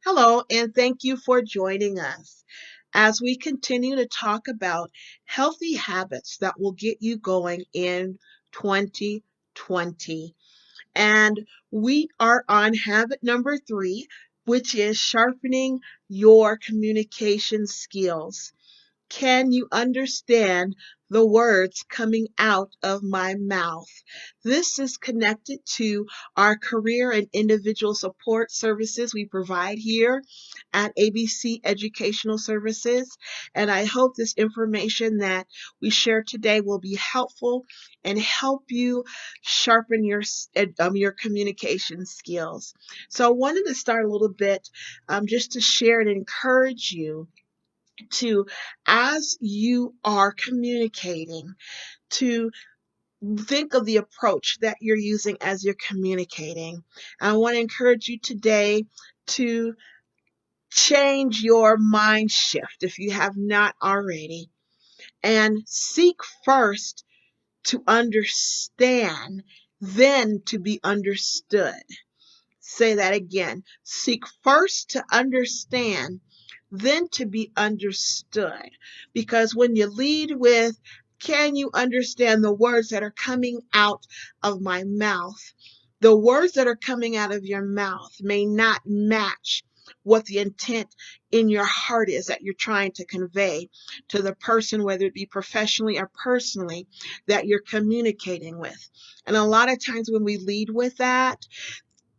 Hello, and thank you for joining us as we continue to talk about healthy habits that will get you going in 2020. And we are on habit number 3, which is sharpening your communication skills. Can you understand the words coming out of my mouth? This is connected to our career and individual support services we provide here at ABC Educational Services. And I hope this information that we share today will be helpful and help you sharpen your communication skills. So I wanted to start a little bit just to share and encourage you to, as you are communicating, to think of the approach that you're using as you're communicating. I want to encourage you today to change your mind shift if you have not already, and seek first to understand, then to be understood. Say that again. Seek first to understand, then to be understood. Because when you lead with, can you understand the words that are coming out of my mouth? The words that are coming out of your mouth may not match what the intent in your heart is that you're trying to convey to the person, whether it be professionally or personally, that you're communicating with. And a lot of times when we lead with that,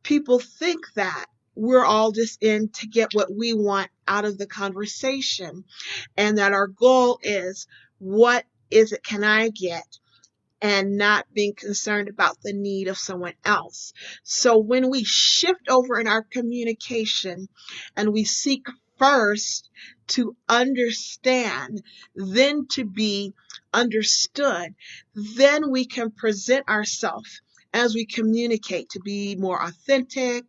people think that we're all just in to get what we want out of the conversation, and that our goal is, what is it can I get, and not being concerned about the need of someone else. So when we shift over in our communication and we seek first to understand, then to be understood, then we can present ourselves as we communicate to be more authentic,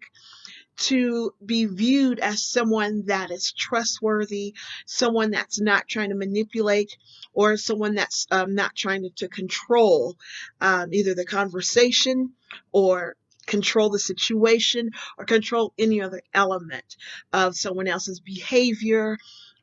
to be viewed as someone that is trustworthy, someone that's not trying to manipulate, or someone that's not trying to control either the conversation or control the situation or control any other element of someone else's behavior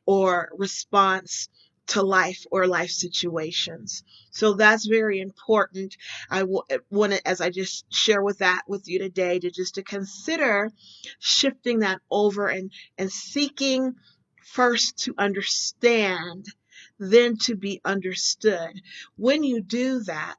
or response to life or life situations. So that's very important. I want to, as I just share with you today, to consider shifting that over and seeking first to understand, then to be understood. When you do that,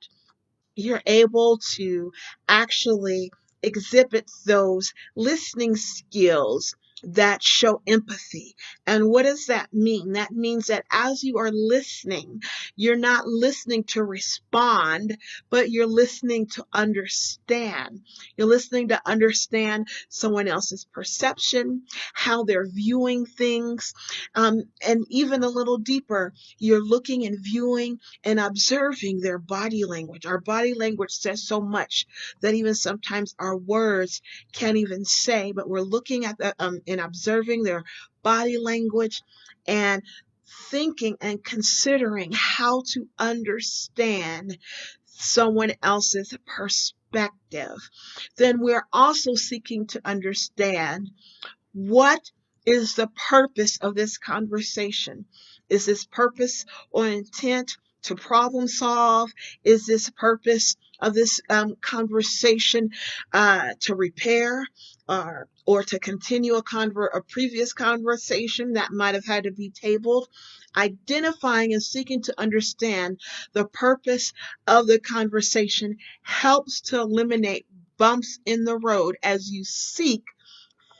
you're able to actually exhibit those listening skills that show empathy. And what does that mean? That means that as you are listening, you're not listening to respond, but you're listening to understand. You're listening to understand someone else's perception, how they're viewing things, and even a little deeper, you're looking and viewing and observing their body language. Our body language says so much that even sometimes our words can't even say, but we're looking at and observing their body language and thinking and considering how to understand someone else's perspective. Then we're also seeking to understand, what is the purpose of this conversation? Is this purpose or intent to problem solve? Is this purpose of this conversation to repair or to continue a previous conversation that might have had to be tabled? Identifying and seeking to understand the purpose of the conversation helps to eliminate bumps in the road as you seek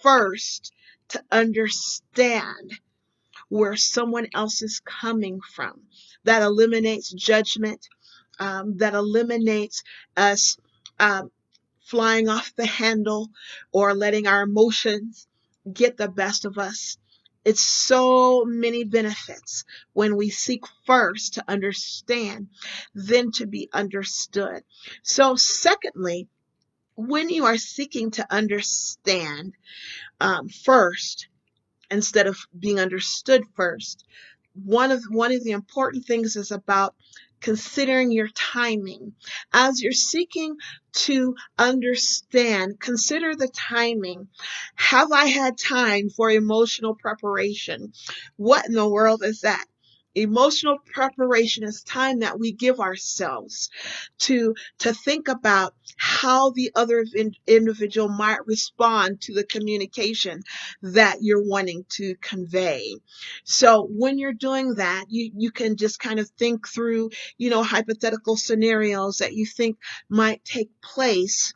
first to understand where someone else is coming from. That eliminates judgment, that eliminates us um, flying off the handle or letting our emotions get the best of us. It's so many benefits when we seek first to understand, then to be understood. So, secondly, when you are seeking to understand, first, instead of being understood first, one of the important things is about considering your timing. As you're seeking to understand, consider the timing. Have I had time for emotional preparation? What in the world is that? Emotional preparation is time that we give ourselves to think about how the other individual might respond to the communication that you're wanting to convey. So when you're doing that, you can just kind of think through, hypothetical scenarios that you think might take place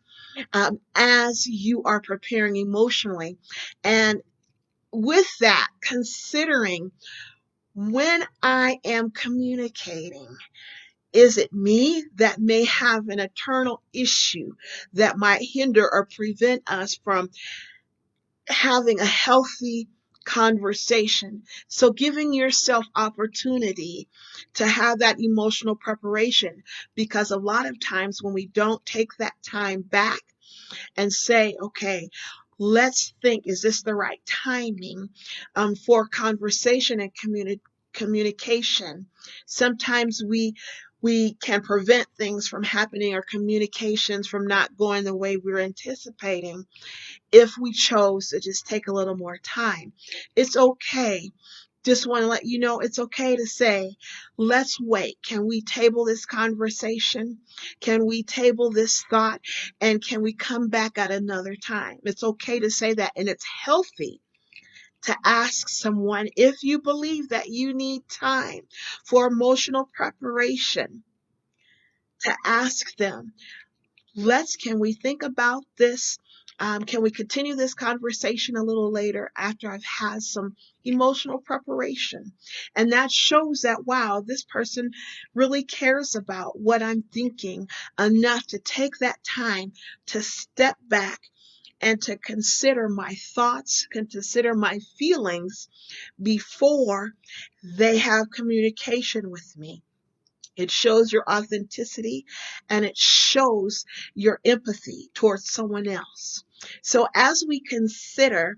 as you are preparing emotionally. And with that, considering when I am communicating, is it me that may have an internal issue that might hinder or prevent us from having a healthy conversation? So giving yourself opportunity to have that emotional preparation, because a lot of times when we don't take that time back and say, okay, let's think, is this the right timing for conversation and communication? Sometimes we can prevent things from happening or communications from not going the way we're anticipating if we chose to just take a little more time. It's okay. Just want to let you know it's okay to say, let's wait. Can we table this conversation? Can we table this thought? And can we come back at another time? It's okay to say that. And it's healthy to ask someone, if you believe that you need time for emotional preparation, to ask them, can we think about this? Can we continue this conversation a little later after I've had some emotional preparation? And that shows that, wow, this person really cares about what I'm thinking enough to take that time to step back and to consider my thoughts, consider my feelings before they have communication with me. It shows your authenticity and it shows your empathy towards someone else. So as we consider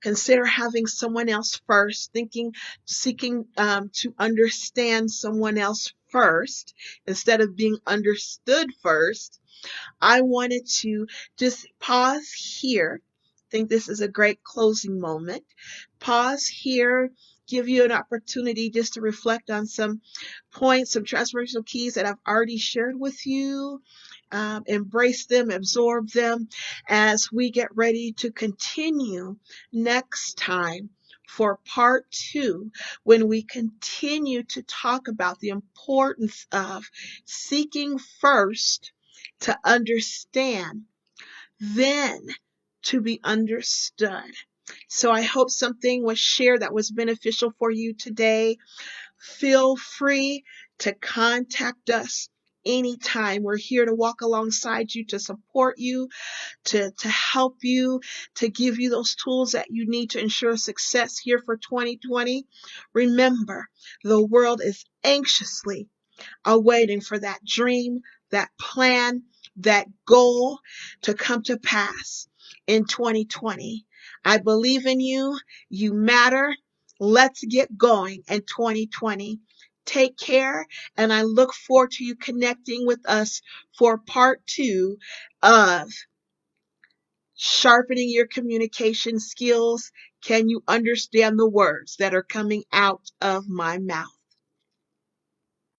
having someone else first, seeking to understand someone else first instead of being understood first, I wanted to just pause here. I think this is a great closing moment. Pause here, give you an opportunity just to reflect on some points, some transformational keys that I've already shared with you. Embrace them, absorb them as we get ready to continue next time for part 2, when we continue to talk about the importance of seeking first to understand, then to be understood. So I hope something was shared that was beneficial for you today. Feel free to contact us anytime. We're here to walk alongside you, to support you, to help you, to give you those tools that you need to ensure success here for 2020. Remember, the world is anxiously awaiting for that dream, that plan, that goal to come to pass in 2020. I believe in you. You matter. Let's get going in 2020. Take care, and I look forward to you connecting with us for part 2 of sharpening your communication skills. Can you understand the words that are coming out of my mouth?